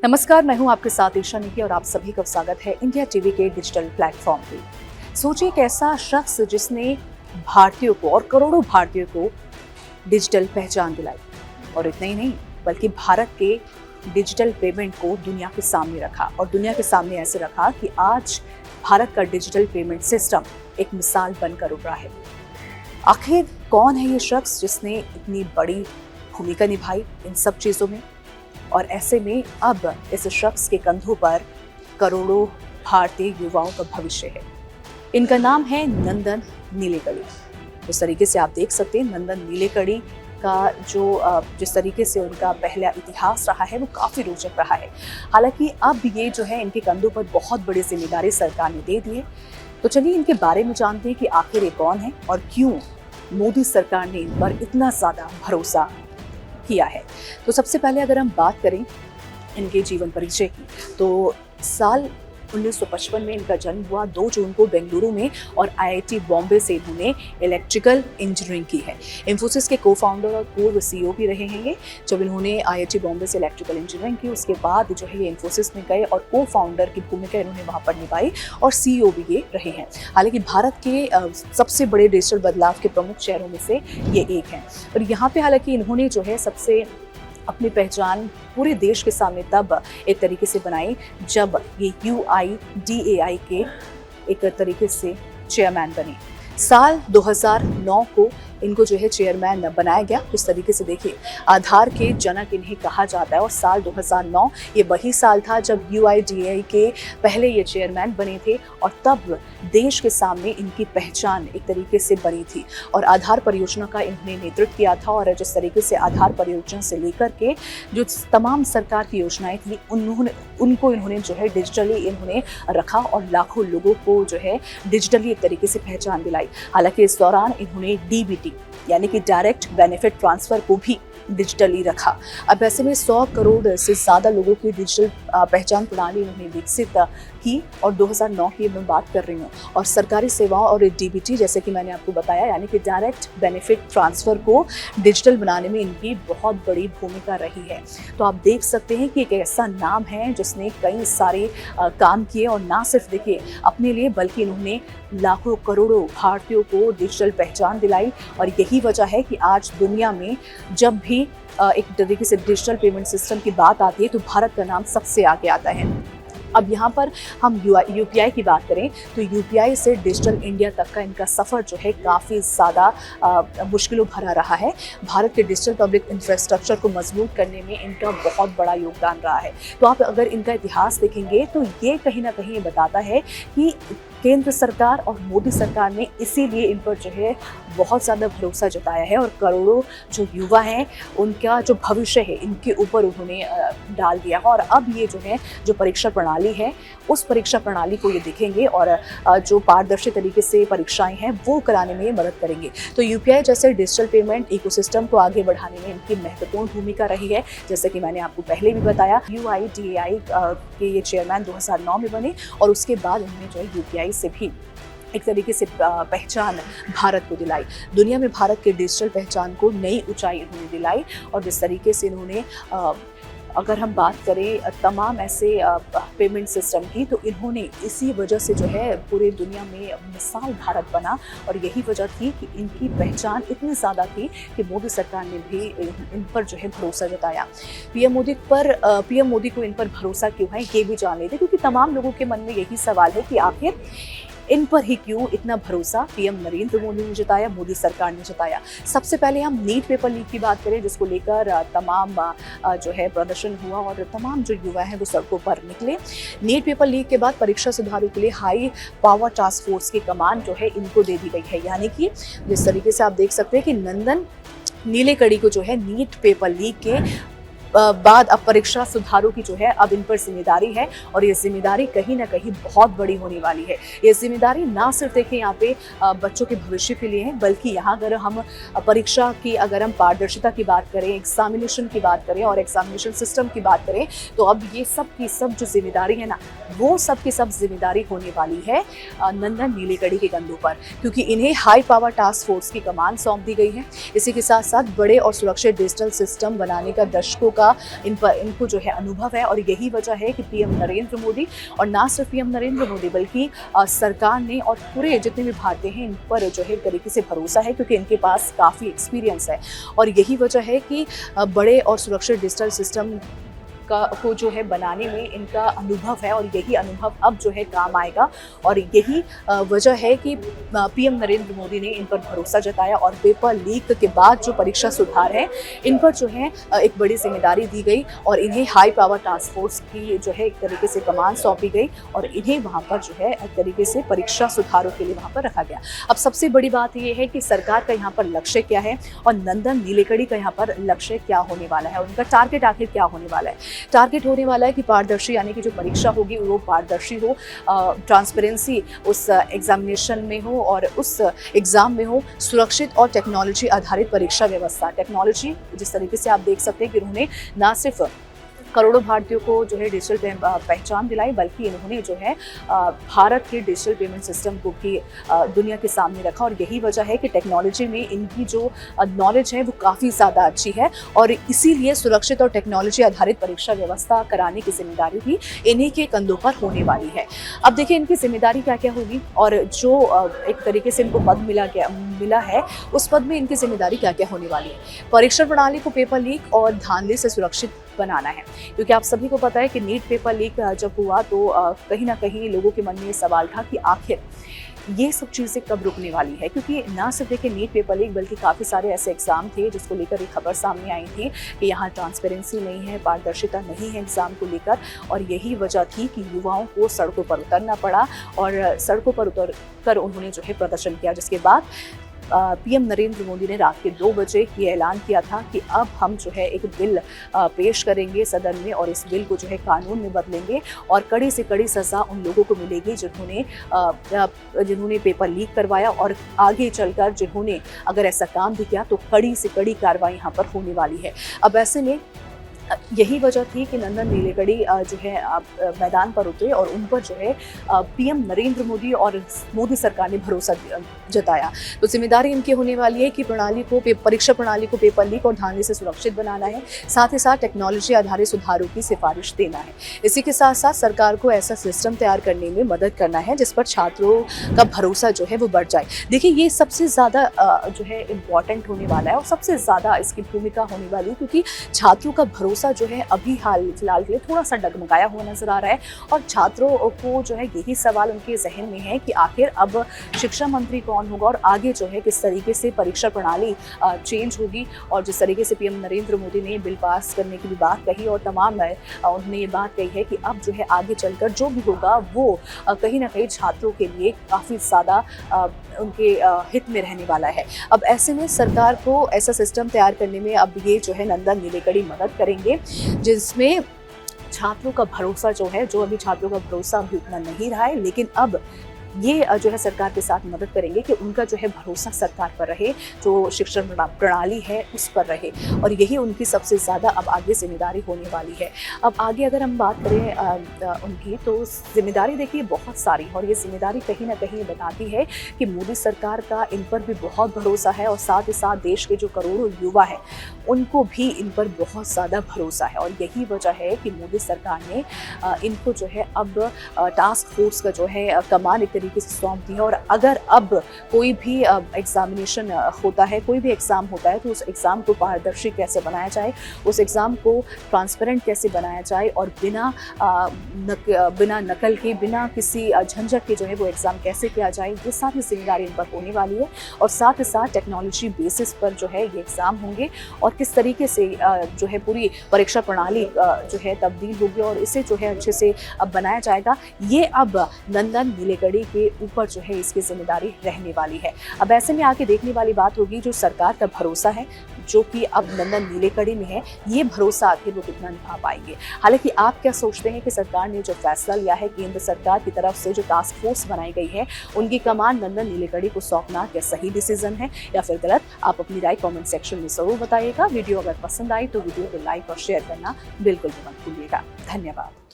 नमस्कार, मैं हूं आपके साथ ईशा निकी और आप सभी का स्वागत है इंडिया टीवी के डिजिटल प्लेटफॉर्म पे। सोचिए एक ऐसा शख्स जिसने भारतीयों को और करोड़ों भारतीयों को डिजिटल पहचान दिलाई और इतना ही नहीं बल्कि भारत के डिजिटल पेमेंट को दुनिया के सामने रखा और दुनिया के सामने ऐसे रखा कि आज भारत का डिजिटल पेमेंट सिस्टम एक मिसाल बनकर उभरा है। आखिर कौन है ये शख्स जिसने इतनी बड़ी भूमिका निभाई इन सब चीज़ों में? और ऐसे में अब इस शख्स के कंधों पर करोड़ों भारतीय युवाओं का भविष्य है। इनका नाम है नंदन नीलेकणी। जिस तरीके से आप देख सकते हैं नंदन नीलेकणी का जिस तरीके से उनका पहला इतिहास रहा है वो काफ़ी रोचक रहा है। हालांकि अब ये जो है इनके कंधों पर बहुत बड़ी जिम्मेदारी सरकार ने दे दी है। तो चलिए इनके बारे में जानते हैं कि आखिर ये कौन है और क्यों मोदी सरकार ने इन पर इतना ज़्यादा भरोसा किया है। तो सबसे पहले अगर हम बात करें इनके जीवन परिचय की, तो साल 1955 में इनका जन्म हुआ 2 जून को बेंगलुरु में और आईआईटी बॉम्बे से इन्होंने इलेक्ट्रिकल इंजीनियरिंग की है। इंफोसिस के को-फाउंडर और पूर्व सीईओ भी रहे हैं ये। जब इन्होंने आईआईटी बॉम्बे से इलेक्ट्रिकल इंजीनियरिंग की उसके बाद जो है ये इंफोसिस में गए और को-फाउंडर की भूमिका इन्होंने वहाँ पर निभाई और सीईओ भी ये रहे हैं। हालांकि भारत के सबसे बड़े डिजिटल बदलाव के प्रमुख चेहरों में से ये एक हैं और यहाँ पे हालांकि इन्होंने जो है सबसे अपनी पहचान पूरे देश के सामने तब एक तरीके से बनाई जब ये UIDAI के एक तरीके से चेयरमैन बने। साल 2009 को इनको जो है चेयरमैन बनाया गया। इस तरीके से देखिए आधार के जनक इन्हें कहा जाता है और साल 2009 ये वही साल था जब UIDAI के पहले ये चेयरमैन बने थे और तब देश के सामने इनकी पहचान एक तरीके से बनी थी और आधार परियोजना का इन्होंने नेतृत्व किया था। और जिस तरीके से आधार परियोजना से लेकर के जो तमाम सरकार की योजनाएं थी उनको इन्होंने जो है डिजिटली इन्होंने रखा और लाखों लोगों को जो है डिजिटली एक तरीके से पहचान दिलाई। हालांकि इस दौरान इन्होंने DBT यानी कि डायरेक्ट बेनिफिट ट्रांसफर को भी डिजिटली रखा। अब ऐसे में 100 करोड़ से ज़्यादा लोगों की डिजिटल पहचान प्रणाली उन्होंने विकसित की और 2009 की मैं बात कर रही हूँ। और सरकारी सेवाओं और DBT जैसे कि मैंने आपको बताया यानी कि डायरेक्ट बेनिफिट ट्रांसफ़र को डिजिटल बनाने में इनकी बहुत बड़ी भूमिका रही है। तो आप देख सकते हैं कि एक ऐसा नाम है जिसने कई सारे काम किए और ना सिर्फ देखिए अपने लिए बल्कि इन्होंने लाखों करोड़ों भारतीयों को डिजिटल पहचान दिलाई। और यही वजह है कि आज दुनिया में जब भी एक तरीके से डिजिटल पेमेंट सिस्टम की बात आती है तो भारत का नाम सबसे आगे आता है। अब यहाँ पर हम UPI की बात करें तो UPI से डिजिटल इंडिया तक का इनका सफ़र जो है काफ़ी ज़्यादा मुश्किलों भरा रहा है। भारत के डिजिटल पब्लिक इंफ्रास्ट्रक्चर को मजबूत करने में इनका बहुत बड़ा योगदान रहा है। तो आप अगर इनका इतिहास देखेंगे तो ये कहीं ना कहीं ये बताता है कि केंद्र सरकार और मोदी सरकार ने इसीलिए इन पर जो है बहुत ज़्यादा भरोसा जताया है और करोड़ों जो युवा हैं उनका जो भविष्य है इनके ऊपर उन्होंने डाल दिया है। और अब ये जो है जो परीक्षा प्रणाली है उस परीक्षा प्रणाली को ये देखेंगे और जो पारदर्शी तरीके से परीक्षाएं हैं वो कराने में मदद करेंगे। तो UPI जैसे डिजिटल पेमेंट इकोसिस्टम को आगे बढ़ाने में इनकी महत्वपूर्ण भूमिका रही है। जैसे कि मैंने आपको पहले भी बताया UIDAI के ये चेयरमैन 2009 में बने और उसके बाद उन्होंने जो है UPI से भी एक तरीके से पहचान भारत को दिलाई। दुनिया में भारत के डिजिटल पहचान को नई ऊंचाई इन्होंने दिलाई। और जिस तरीके से इन्होंने अगर हम बात करें तमाम ऐसे पेमेंट सिस्टम की तो इन्होंने इसी वजह से जो है पूरे दुनिया में मिसाल भारत बना। और यही वजह थी कि इनकी पहचान इतनी ज़्यादा थी कि मोदी सरकार ने भी इन पर जो है भरोसा जताया। पीएम मोदी को इन पर भरोसा क्यों है ये भी जान लेते क्योंकि तमाम लोगों के मन में यही सवाल है कि आखिर इन पर ही क्यों इतना भरोसा पीएम नरेंद्र मोदी ने जताया, मोदी सरकार ने जताया। सबसे पहले हम नीट पेपर लीक की बात करें जिसको लेकर तमाम जो है प्रदर्शन हुआ और तमाम जो युवा हैं वो सड़कों पर निकले। नीट पेपर लीक के बाद परीक्षा सुधारों के लिए हाई पावर टास्क फोर्स की कमान जो है इनको दे दी गई है। यानी कि जिस तरीके से आप देख सकते हैं कि नंदन नीलेकणी को जो है नीट पेपर लीक के बाद अब परीक्षा सुधारों की जो है अब इन पर जिम्मेदारी है और ये जिम्मेदारी कहीं ना कहीं बहुत बड़ी होने वाली है। ये जिम्मेदारी ना सिर्फ देखें यहाँ पे बच्चों के भविष्य के लिए है बल्कि यहाँ अगर हम परीक्षा की अगर हम पारदर्शिता की बात करें, एग्जामिनेशन की बात करें और एग्जामिनेशन सिस्टम की बात करें तो अब ये सब की सब जो जिम्मेदारी है ना वो सब की सब जिम्मेदारी होने वाली है नंदन नीलेकणी के कंधों पर, क्योंकि इन्हें हाई पावर टास्क फोर्स की कमान सौंप दी गई है। इसी के साथ साथ बड़े और सुरक्षित डिजिटल सिस्टम बनाने का दशकों का इनको जो है अनुभव है। और यही वजह है कि पीएम नरेंद्र मोदी, और ना सिर्फ पीएम नरेंद्र मोदी बल्कि सरकार ने और पूरे जितने भी भारतीय हैं इन पर जो है एक तरीके से भरोसा है, क्योंकि इनके पास काफ़ी एक्सपीरियंस है। और यही वजह है कि बड़े और सुरक्षित डिजिटल सिस्टम को जो है बनाने में इनका अनुभव है, और यही अनुभव अब जो है काम आएगा। और यही वजह है कि पीएम नरेंद्र मोदी ने इन पर भरोसा जताया, और पेपर लीक के बाद जो परीक्षा सुधार है इन पर जो है एक बड़ी जिम्मेदारी दी गई, और इन्हें हाई पावर टास्क फोर्स की जो है एक तरीके से कमान सौंपी गई, और इन्हें वहाँ पर जो है एक तरीके से परीक्षा सुधारों के लिए वहाँ पर रखा गया। अब सबसे बड़ी बात यह है कि सरकार का यहाँ पर लक्ष्य क्या है, और नंदन नीलेकणी का यहाँ पर लक्ष्य क्या होने वाला है, उनका टारगेट आखिर क्या होने वाला है। टारगेट होने वाला है कि पारदर्शी, यानी कि जो परीक्षा होगी वो पारदर्शी हो, ट्रांसपेरेंसी उस एग्जामिनेशन में हो और उस एग्जाम में हो, सुरक्षित और टेक्नोलॉजी आधारित परीक्षा व्यवस्था। टेक्नोलॉजी जिस तरीके से आप देख सकते हैं कि उन्होंने ना सिर्फ करोड़ों भारतीयों को जो है डिजिटल पहचान दिलाई, बल्कि इन्होंने जो है भारत के डिजिटल पेमेंट सिस्टम को भी दुनिया के सामने रखा। और यही वजह है कि टेक्नोलॉजी में इनकी जो नॉलेज है वो काफ़ी ज़्यादा अच्छी है, और इसीलिए सुरक्षित और टेक्नोलॉजी आधारित परीक्षा व्यवस्था कराने की जिम्मेदारी भी इन्हीं के कंधों पर होने वाली है। अब देखिए इनकी जिम्मेदारी क्या क्या होगी, और जो एक तरीके से इनको पद मिला है उस पद में इनकी जिम्मेदारी क्या क्या होने वाली है। परीक्षा प्रणाली को पेपर लीक और धांधली से सुरक्षित बनाना है, क्योंकि आप सभी को पता है कि नीट पेपर लीक जब हुआ तो कहीं ना कहीं लोगों के मन में ये सवाल था कि आखिर ये सब चीज़ें कब रुकने वाली है। क्योंकि ना सिर्फ देखिए नीट पेपर लीक, बल्कि काफ़ी सारे ऐसे एग्ज़ाम थे जिसको लेकर एक खबर सामने आई थी कि यहाँ ट्रांसपेरेंसी नहीं है, पारदर्शिता नहीं है एग्ज़ाम को लेकर, और यही वजह थी कि युवाओं को सड़कों पर उतरना पड़ा, और सड़कों पर उतर कर उन्होंने जो है प्रदर्शन किया, जिसके बाद पीएम नरेंद्र मोदी ने रात के 2 बजे ये ऐलान किया था कि अब हम जो है एक बिल पेश करेंगे सदन में, और इस बिल को जो है कानून में बदलेंगे, और कड़ी से कड़ी सज़ा उन लोगों को मिलेगी जिन्होंने पेपर लीक करवाया, और आगे चलकर जिन्होंने अगर ऐसा काम भी किया तो कड़ी से कड़ी कार्रवाई यहाँ पर होने वाली है। अब ऐसे में यही वजह थी कि नंदन नीलेकणी जो है मैदान पर उतरे, और उन पर जो है पीएम नरेंद्र मोदी और मोदी सरकार ने भरोसा जताया। तो जिम्मेदारी इनकी होने वाली है कि परीक्षा प्रणाली को पेपर लीक और धांधली से सुरक्षित बनाना है, साथ ही साथ टेक्नोलॉजी आधारित सुधारों की सिफारिश देना है। इसी के साथ साथ सरकार को ऐसा सिस्टम तैयार करने में मदद करना है जिस पर छात्रों का भरोसा जो है वो बढ़ जाए। देखिए ये सबसे ज़्यादा जो है इम्पॉर्टेंट होने वाला है, और सबसे ज़्यादा इसकी भूमिका होने वाली है, क्योंकि छात्रों का भरोसा जो है अभी हाल फिलहाल के लिए थोड़ा सा डगमगाया हुआ नजर आ रहा है, और छात्रों को जो है यही सवाल उनके जहन में है कि आखिर अब शिक्षा मंत्री कौन होगा, और आगे जो है किस तरीके से परीक्षा प्रणाली चेंज होगी। और जिस तरीके से पीएम नरेंद्र मोदी ने बिल पास करने की भी बात कही, और तमाम उन्होंने ये बात कही है कि अब जो है आगे चलकर जो भी होगा वो कहीं ना कहीं छात्रों के लिए काफ़ी ज़्यादा उनके हित में रहने वाला है। अब ऐसे में सरकार को ऐसा सिस्टम तैयार करने में अब ये जो है नंदन नीलेकणी मदद करेंगे, जिसमें छात्रों का भरोसा जो अभी छात्रों का भरोसा अभी उतना नहीं रहा है, लेकिन अब ये जो है सरकार के साथ मदद करेंगे कि उनका जो है भरोसा सरकार पर रहे, जो शिक्षण प्रणाली है उस पर रहे, और यही उनकी सबसे ज़्यादा अब आगे जिम्मेदारी होने वाली है। अब आगे अगर हम बात करें उनकी, तो जिम्मेदारी देखिए बहुत सारी, और ये जिम्मेदारी कहीं ना कहीं बताती है कि मोदी सरकार का इन पर भी बहुत भरोसा है, और साथ ही साथ देश के जो करोड़ों युवा हैं उनको भी इन पर बहुत ज़्यादा भरोसा है। और यही वजह है कि मोदी सरकार ने इनको जो है अब टास्क फोर्स का जो है कमान एक तरीके से सौंप दी है, और अगर अब कोई भी एग्जामिनेशन होता है, कोई भी एग्ज़ाम होता है, तो उस एग्ज़ाम को पारदर्शी कैसे बनाया जाए, उस एग्ज़ाम को ट्रांसपेरेंट कैसे बनाया जाए, और बिना नकल के, बिना किसी झंझट के जो है वो एग्ज़ाम कैसे किया जाए, ये सारी जिम्मेदारी इन पर होने वाली है। और साथ ही साथ टेक्नोलॉजी बेसिस पर जो है ये एग्ज़ाम होंगे, और किस तरीके से जो है पूरी परीक्षा प्रणाली जो है तब्दील होगी, और इसे जो है अच्छे से अब बनाया जाएगा। ये अब नंदन नीलेकणी के ऊपर जो है इसकी जिम्मेदारी रहने वाली है। अब ऐसे में आके देखने वाली बात होगी जो सरकार का भरोसा है, जो कि अब नंदन नीलेकणी में है, ये भरोसा आखिर वो कितना निभा पाएंगे। हालांकि आप क्या सोचते हैं कि सरकार ने जो फैसला लिया है, केंद्र सरकार की तरफ से जो टास्क फोर्स बनाई गई है, उनकी कमान नंदन नीलेकणी को सौंपना क्या सही डिसीजन है या फिर गलत? आप अपनी राय कमेंट सेक्शन में जरूर बताइएगा। वीडियो अगर पसंद आई तो वीडियो को लाइक और शेयर करना बिल्कुल भी मत भूलिएगा। धन्यवाद।